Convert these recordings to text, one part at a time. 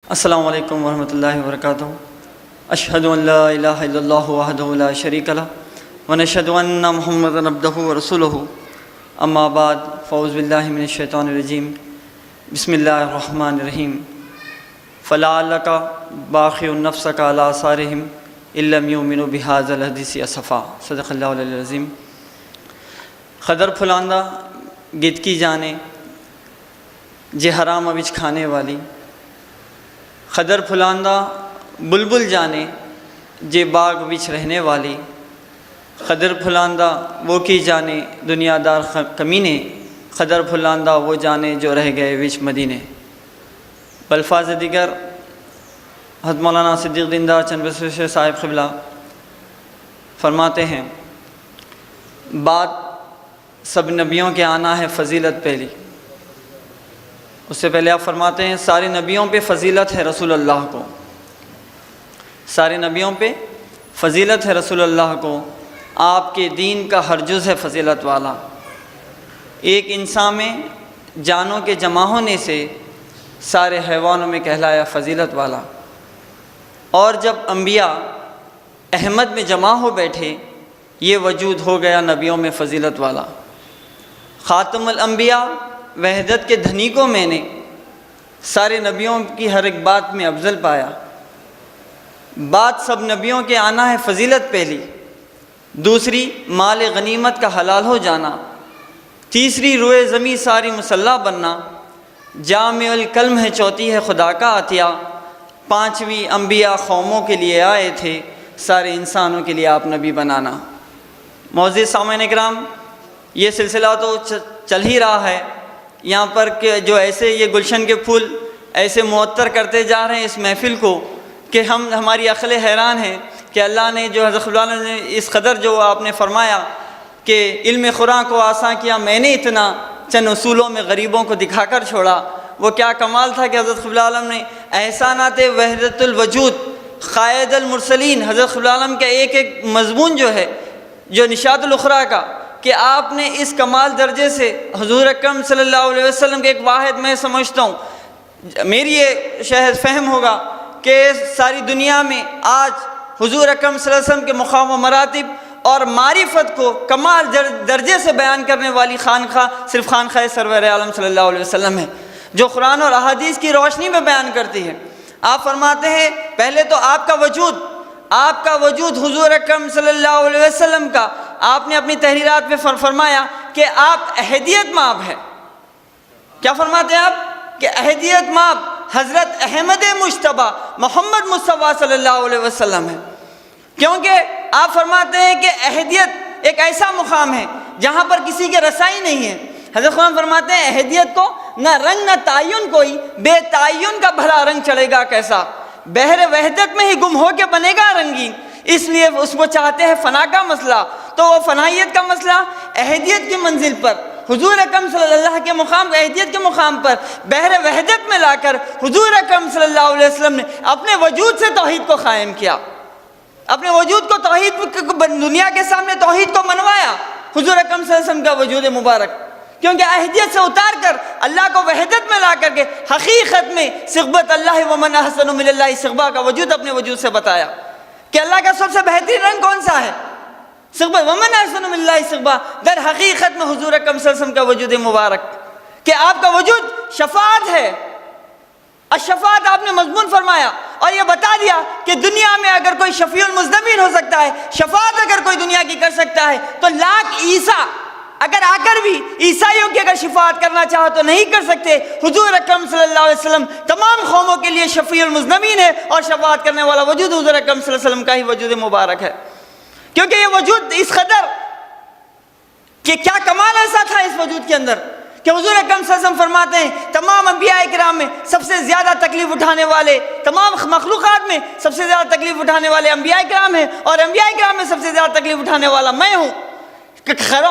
السلام علیکم ورحمۃ اللہ وبرکاتہ۔ اشہد ان لا الہ الا اللہ وحدہ لا شریک لہ ونشہد ان محمدا عبدہ ورسولہ، اما بعد فاعوذ باللہ من الشیطان الرجیم، بسم اللہ الرحمن الرحیم۔ فلعلک باخع نفسک علی آثارہم ان لم یؤمنوا بہذا الحدیث اسفا۔ صدق اللہ العلی العظیم۔ خدر پھلاندہ گت کی جانے جے حرام اوچ کھانے والی، خدر پھلاندہ بلبل جانے جے باغ وچ رہنے والی، خدر پھلاندہ وہ کی جانے دنیا دار کمینے، خدر پھلاندہ وہ جانے جو رہ گئے وچ مدینے۔ بلفاظ دیگر حضرت مولانا صدیق دیندار چند بسوشی صاحب قبلہ فرماتے ہیں، بات سب نبیوں کے آنا ہے فضیلت پہلی۔ اس سے پہلے آپ فرماتے ہیں سارے نبیوں پہ فضیلت ہے رسول اللہ کو، سارے نبیوں پہ فضیلت ہے رسول اللہ کو، آپ کے دین کا ہر جز ہے فضیلت والا۔ ایک انسان میں جانوں کے جمع ہونے سے سارے حیوانوں میں کہلایا فضیلت والا۔ اور جب انبیاء احمد میں جمع ہو بیٹھے، یہ وجود ہو گیا نبیوں میں فضیلت والا۔ خاتم الانبیاء وحدت کے دھنی کو میں نے سارے نبیوں کی ہر ایک بات میں افضل پایا۔ بات سب نبیوں کے آنا ہے فضیلت پہلی، دوسری مال غنیمت کا حلال ہو جانا، تیسری روئے زمیں ساری مسلح بننا، جامع الکلم ہے چوتھی ہے خدا کا عطیہ، پانچویں انبیاء قوموں کے لیے آئے تھے، سارے انسانوں کے لیے آپ نبی بنانا۔ معزز سامعین کرام، یہ سلسلہ تو چل ہی رہا ہے یہاں پر کہ جو ایسے یہ گلشن کے پھول ایسے معطر کرتے جا رہے ہیں اس محفل کو کہ ہماری عقلیں حیران ہیں کہ اللہ نے جو حضرت اللہ نے اس قدر جو آپ نے فرمایا کہ علم قرآن کو آسان کیا میں نے اتنا، چند اصولوں میں غریبوں کو دکھا کر چھوڑا۔ وہ کیا کمال تھا کہ حضرت خلیل عالم نے احسانات وحدت الوجود قائد المرسلین، حضرت خلیل عالم کا ایک ایک مضمون جو ہے جو نشاط الاخری کا، کہ آپ نے اس کمال درجے سے حضور اکرم صلی اللہ علیہ وسلم کے ایک واحد میں سمجھتا ہوں، میری یہ شاید فہم ہوگا کہ ساری دنیا میں آج حضور اکرم صلی اللہ علیہ وسلم کے مقام و مراتب اور معرفت کو کمال درجے سے بیان کرنے والی خانقاہ صرف خانقاہ سرور عالم صلی اللہ علیہ وسلم ہے، جو قرآن اور احادیث کی روشنی میں بیان کرتی ہے۔ آپ فرماتے ہیں پہلے تو آپ کا وجود حضور اکرم صلی اللہ علیہ وسلم کا، آپ نے اپنی تحریرات میں فرمایا کہ آپ احدیت مآب ہے۔ کیا فرماتے ہیں آپ؟ کہ احدیت مآب حضرت احمد مجتبیٰ محمد مصطفیٰ صلی اللہ علیہ وسلم ہے، کیونکہ آپ فرماتے ہیں کہ احدیت ایک ایسا مقام ہے جہاں پر کسی کے رسائی نہیں ہے۔ حضرت خان فرماتے ہیں احدیت کو نہ رنگ نہ تعین کوئی، بے تعین کا بھلا رنگ چڑھے گا کیسا، بحر وحدت میں ہی گم ہو کے بنے گا رنگین، اس لیے اس کو چاہتے ہیں فنا کا مسئلہ، تو وہ فنائیت کا مسئلہ احدیت کی منزل پر حضور اکرم صلی اللہ کے مقام، احدیت کے مقام پر بحر وحدت میں لا کر حضور اکرم صلی اللہ علیہ وسلم نے اپنے وجود سے توحید کو قائم کیا، اپنے وجود کو توحید، دنیا کے سامنے توحید کو منوایا حضور اکرم صلی اللہ علیہ وسلم کا وجود مبارک، کیونکہ احدیت سے اتار کر اللہ کو وحدت میں لا کر کے حقیقت میں صحبت اللہ ومن احسن من اللہ صحبہ کا وجود اپنے وجود سے بتایا کہ اللہ کا سب سے بہترین رنگ کون سا ہے، صحبت ومن احسن من اللہ صحبہ، در حقیقت میں حضور اکرم صلی اللہ علیہ وسلم کا وجود مبارک کہ آپ کا وجود شفاعت ہے۔ الشفاعت آپ نے مضمون فرمایا اور یہ بتا دیا کہ دنیا میں اگر کوئی شفیع المذنبین ہو سکتا ہے، شفاعت اگر کوئی دنیا کی کر سکتا ہے، تو لاکھ عیسیٰ اگر آ کر بھی عیسائیوں کی اگر شفاعت کرنا چاہو تو نہیں کر سکتے۔ حضور اکرم صلی اللہ علیہ وسلم تمام قوموں کے لیے شفیع المذنبین ہے اور شفاعت کرنے والا وجود حضور اکرم صلی اللہ علیہ وسلم کا ہی وجود مبارک ہے، کیونکہ یہ وجود اس قدر کہ کیا کمال ایسا تھا اس وجود کے اندر کہ حضور اکرم صلی اللہ علیہ وسلم فرماتے ہیں تمام انبیاء کرام میں سب سے زیادہ تکلیف اٹھانے والے، تمام مخلوقات میں سب سے زیادہ تکلیف اٹھانے والے انبیاء کرام ہیں، اور انبیاء کرام میں سب سے زیادہ تکلیف اٹھانے والا میں ہوں۔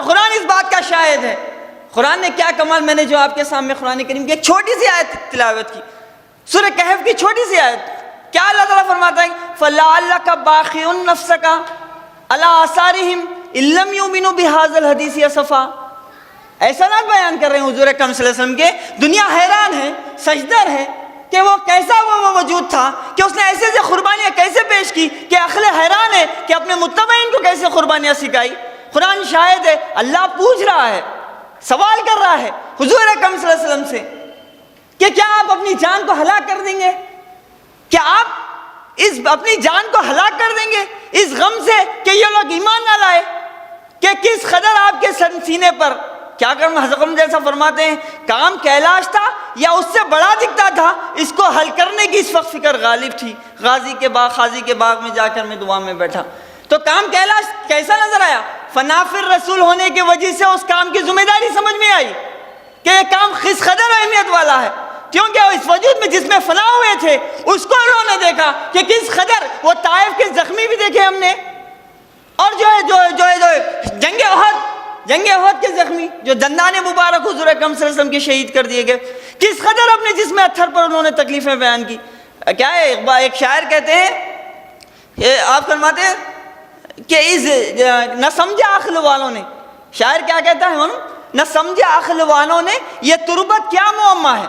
قرآن اس بات کا شاہد ہے۔ قرآن نے کیا کمال، میں نے جو آپ کے سامنے قرآن کریم کی ایک چھوٹی سی آیت تلاوت کی، سورہ کہف کی چھوٹی سی آیت، کیا اللہ تعالیٰ فرماتا ہے فَلَعَلَّكَ بَاخِعٌ نَفْسَكَ عَلَىٰ آثَارِهِمْ إِن لَّمْ يُؤْمِنُوا بِهَٰذَا الْحَدِيثِ أَسَفًا۔ ایسا نہ بیان کر رہے ہیں حضور اکرم صلی اللہ علیہ وسلم کے، دنیا حیران ہے، سجدر ہے کہ وہ کیسا وہ وجود قربانیاں سکھائی. قرآن شاہد ہے, اللہ پوچھ رہا ہے, سوال کر رہا ہے حضور اکرم صلی اللہ علیہ وسلم سے کہ کیا آپ اپنی جان کو ہلاک کر دیں گے؟ کیا آپ اپنی جان کو ہلاک کر دیں گے اس غم سے کہ یہ لوگ ایمان نہ لائے؟ کہ کس قدر آپ کے سینے پر کیا کرنا. حضرت جیسا فرماتے ہیں کام کیلاش تھا یا اس سے بڑا دکھتا تھا, اس کو حل کرنے کی اس وقت فکر غالب تھی. غازی کے باغ میں جا کر میں دعا میں بیٹھا تو کام کیلاش کیسا نظر آیا؟ فنافر رسول ہونے کی وجہ سے اس کام کی ذمہ داری سمجھ میں آئی کہ یہ کام کس قدر اہمیت والا ہے, کیونکہ اس وجود میں جس میں فنا ہوئے تھے اس کو انہوں نے دیکھا کہ کس قدر وہ طائف کے زخمی بھی دیکھے ہم نے, اور جو جنگ احد کے زخمی جو دندان مبارک حضور اکرم صلی اللہ علیہ وسلم کے شہید کر دیے گئے, کس قدر اپنے جسم اتھر پر انہوں نے تکلیفیں بیان کی. کیا ہے ایک شاعر کہتے ہیں, آپ فرماتے ہیں کہ نہ سمجھا عقل والوں نے, شاعر کیا کہتا ہے نہ سمجھا عقل والوں نے یہ تربت کیا معمہ ہے.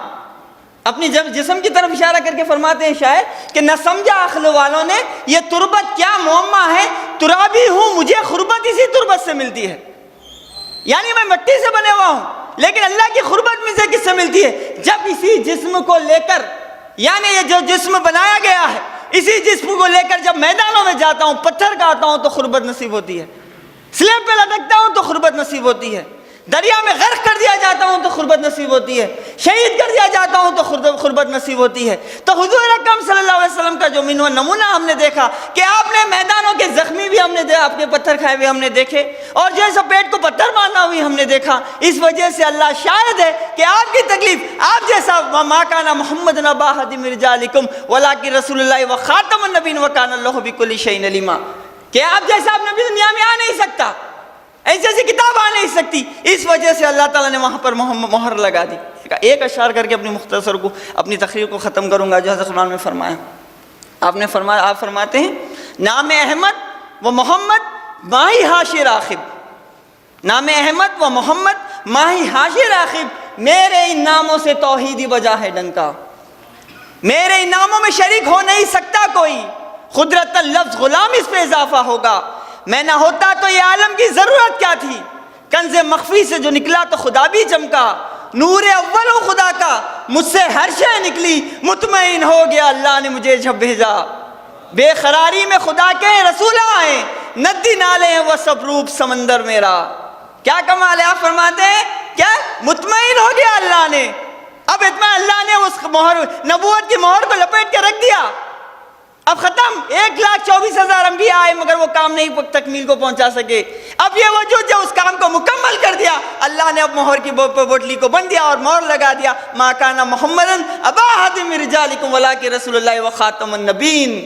اپنی جسم کی طرف اشارہ کر کے فرماتے ہیں شاعر کہ نہ سمجھا عقل والوں نے یہ تربت کیا معمہ ہے, ترابی ہوں مجھے غربت اسی تربت سے ملتی ہے. یعنی میں مٹی سے بنے ہوا ہوں لیکن اللہ کی غربت مجھے کس سے ملتی ہے؟ جب اسی جسم کو لے کر, یعنی یہ جو جسم بنایا گیا ہے اسی جسم کو لے کر جب میدانوں میں جاتا ہوں, پتھر کھاتا ہوں تو غربت نصیب ہوتی ہے, سلیب پہ لٹکتا ہوں تو غربت نصیب ہوتی ہے, دریا میں غرق کر دیا جاتا ہوں تو غربت نصیب ہوتی ہے, شہید کر دیا جاتا ہوں تو غربت نصیب ہوتی ہے. تو حضور اکرم صلی اللہ علیہ وسلم کا جو نمونہ ہم نے دیکھا کہ آپ نے میدانوں کے زخمی بھی ہم نے دیکھا, آپ کے پتھر کھائے ہوئے ہم نے دیکھے, اور جو ایسا پیٹ کو پتھر مارنا ہوئی ہم نے دیکھا. اس وجہ سے اللہ شاہد ہے کہ آپ کی تکلیف, آپ جیسا وما کان محمد نبا احد من رجالکم ولکن رسول اللہ وخاتم النبیین وکان اللہ بکل شیء علیما, کہ آپ جیسا آپ نبی دنیا میں آ نہیں سکتا, ایسی کتاب آ نہیں سکتی. اس وجہ سے اللہ تعالیٰ نے وہاں پر مہر لگا دی. ایک اشعار کر کے اپنی تقریر کو ختم کروں گا جو حضرت قرآن میں فرمایا. آپ فرماتے ہیں نام احمد و محمد ماہی حاشر راغب, نام احمد و محمد ماہی حاشر راغب, میرے ان ناموں سے توحیدی بجا ہے ڈنکا, میرے ان ناموں میں شریک ہو نہیں سکتا کوئی, قدرت لفظ غلام اس پہ اضافہ ہوگا. میں نہ ہوتا تو یہ عالم کی ضرورت کیا تھی, کنز مخفی سے جو نکلا تو خدا بھی چمکا, نور اول و خدا کا مجھ سے ہر شے نکلی, مطمئن ہو گیا اللہ نے مجھے جب بھیجا. بے قراری میں خدا کے رسول آئے, ندی نالے ہیں وہ سب روپ سمندر میرا. کیا کمال ہے, آپ فرماتے ہیں کیا مطمئن ہو گیا اللہ نے. اب اتنا اللہ نے اس نبوت کی مہر کو لپیٹ کے رکھ دیا, اب ختم. 1,24,000 انبیاء آئے مگر وہ کام نہیں تکمیل کو پہنچا سکے. اب یہ وجود جو اس کام کو مکمل کر دیا, اللہ نے اب مہر کی بوٹلی کو بند دیا اور مہر لگا دیا, ما کان محمد ابا احد من رجالکم ولکن رسول اللہ وخاتم النبیین.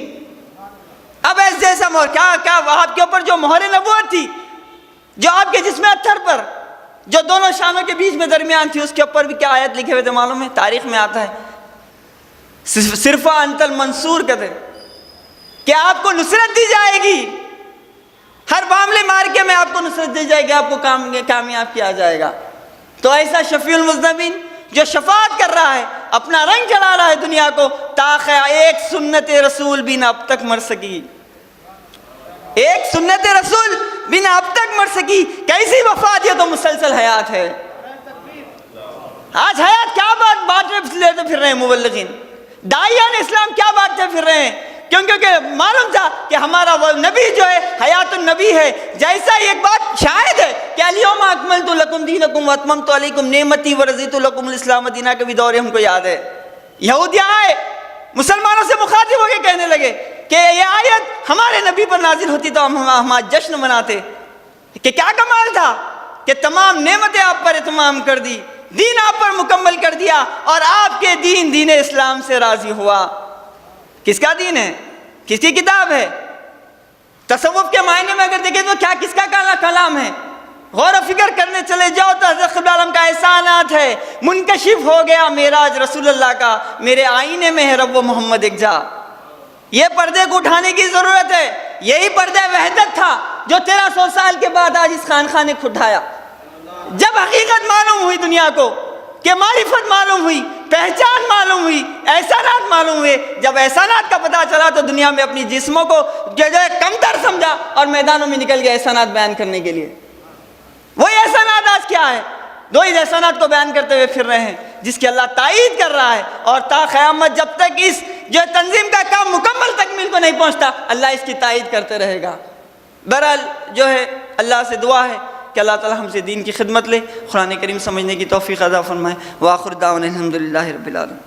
اب ایسے جیسا مہر کیا آپ کے اوپر جو مہر نبوت تھی, جو آپ کے جسم اتھر پر جو دونوں شانوں کے بیچ میں درمیان تھی, اس کے اوپر بھی کیا آیت لکھے ہوئے تھے معلوم ہے؟ تاریخ میں آتا ہے صرف انت المنصور کہتے کہ آپ کو نصرت دی جائے گی, ہر معاملے مارکے میں آپ کو نصرت دی جائے گی, آپ کو کامیاب کیا جائے گا. تو ایسا شفیع المذنبین جو شفاعت کر رہا ہے, اپنا رنگ چڑھا رہا ہے دنیا کو, تاخیر ایک سنت رسول بھی نہ اب تک مر سکی, ایک سنت رسول بھی نہ اب تک مر سکی. کیسی وفات, یہ تو مسلسل حیات ہے. آج حیات کیا بات لیتے پھر رہے ہیں مبلغین, داعیان اسلام کیا باتیں پھر رہے ہیں, کیونکہ معلوم تھا کہ ہمارا وہ نبی جو ہے حیات النبی ہے. جیسا ایک بات شاہد ہے کہ الیوم اکملت لکم دینکم واتممت علیکم نعمتی ورضیت لکم الاسلام دینا کا بھی دور ہم کو یاد ہے. یہودی آئے مسلمانوں سے مخاطب ہو کے کہنے لگے کہ یہ آیت ہمارے نبی پر نازل ہوتی تو ہم آج جشن مناتے. کہ کیا کمال تھا کہ تمام نعمتیں آپ پر اتمام کر دی, دین آپ پر مکمل کر دیا, اور آپ کے دین اسلام سے راضی ہوا. کس کا دین ہے, کس کی کتاب ہے؟ تصوف کے معنی میں اگر دیکھیں تو کیا کس کا کلام ہے؟ غور و فکر کرنے چلے جاؤ تو حضرت قبلہ عالم کا احسانات ہے. منکشف ہو گیا معراج رسول اللہ کا, میرے آئینے میں ہے رب و محمد ایک جا. یہ پردے کو اٹھانے کی ضرورت ہے. یہی پردہ وحدت تھا جو 1300 سال کے بعد آج اس خانقاہ نے کھٹایا. جب حقیقت معلوم ہوئی دنیا کو, کہ معرفت معلوم ہوئی پہچان معلوم ہوئی، احسانات معلوم ہوئے. جب احسانات کا پتہ چلا تو دنیا میں اپنی جسموں کو جو ہے کمتر سمجھا اور میدانوں میں نکل گیا احسانات بیان کرنے کے لیے. وہی احسانات آج کیا ہے؟ دو ہی احسانات کو بیان کرتے ہوئے پھر رہے ہیں جس کی اللہ تائید کر رہا ہے، اور تا قیامت جب تک اس جو تنظیم کا کام مکمل تکمیل کو نہیں پہنچتا اللہ اس کی تائید کرتے رہے گا. بہرحال جو ہے اللہ سے دعا ہے کہ اللہ تعالی ہم سے دین کی خدمت لے، قرآن کریم سمجھنے کی توفیق عطا فرمائے. وآخر دعوانا الحمدللہ رب العالمین.